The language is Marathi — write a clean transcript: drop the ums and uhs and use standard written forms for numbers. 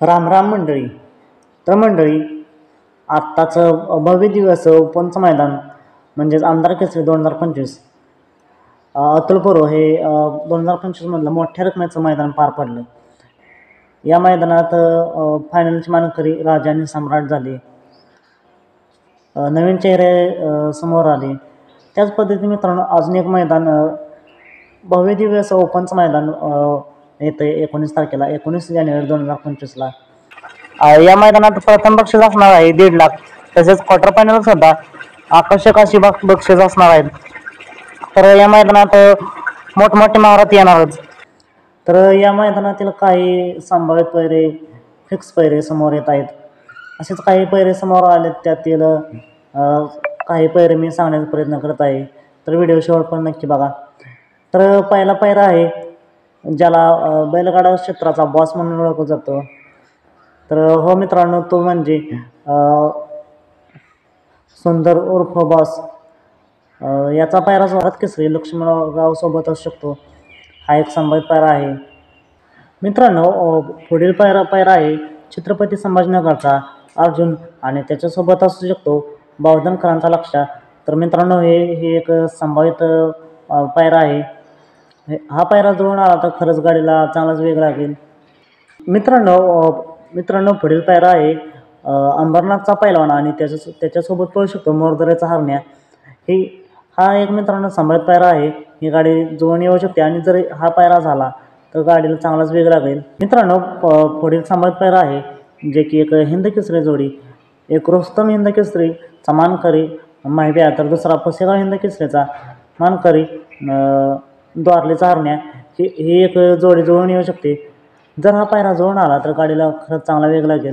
राम राम मंडळी. तर मंडळी, आत्ताचं भव्य दिवस ओपनचं मैदान म्हणजेच आमदार केसरी 2025 अतुल पुरो हे 2025मधलं मोठ्या रकमेचं मैदान पार पडलं. या मैदानात फायनलची मानकरी राजा आणि सम्राट झाले. नवीन चेहरे समोर आले. त्याच पद्धतीने मित्रांनो, अजून एक मैदान भव्य दिवस ओपनचं मैदान येतं 19 तारखेला, 19 जानेवारी 2025ला. या मैदानात प्रथम बक्षीस असणार आहे 1.5 लाख. तसेच क्वार्टर फायनल सुद्धा आकर्षक अशी बक्षीस असणार आहेत. तर या मैदानात मोठमोठे महारथ येणारच. तर या मैदानातील काही संभाव्य पैरे, फिक्स पैरे समोर येत आहेत. असेच काही पैरे समोर आले, त्यातील काही पैरे मी सांगण्याचा प्रयत्न करत आहे. तर व्हिडिओ शेवटपर्यंत नक्की बघा. तर पहिला पैरा आहे ज्याला बैलगाडा क्षेत्राचा बॉस म्हणून ओळखलं जातं. तर हो मित्रांनो, तो म्हणजे सुंदर उर्फ बॉस. याचा पायरा भारत केसरी लक्ष्मणराव सोबत असू शकतो. हा एक संभाव्य पायरा आहे मित्रांनो. पुढील पायरा आहे छत्रपती संभाजीनगरचा अर्जुन आणि त्याच्यासोबत असू शकतो बावधनकरांचा लक्ष. तर मित्रांनो, हे एक संभावित पायरा आहे. हा पायरा जुळून आला तर खरंच गाडीला चांगलाच वेग लागेल. मित्रांनो पुढील पायरा आहे अंबरनाथचा पैलवान आणि त्याच्यासोबत पळू शकतो मोरदऱ्याचा हरण्या. हा एक मित्रांनो संभावित पायरा आहे. ही गाडी जुळून येऊ शकते आणि जर हा पायरा झाला तर गाडीला चांगलाच वेग लागेल. मित्रांनो, पुढील संभावित पायरा आहे जे की एक हिंद केसरी जोडी. एक रुस्तम हिंद केसरीचा मानकरी माहिब्या, तर दुसरा फसेगाव हिंद केसरीचा मानकरी द्वारलेचा हरण्या. ही एक जोडी जुळून येऊ शकते. जर हा पायरा जुळून आला तर गाडीला खरंच चांगला वेग लागेल.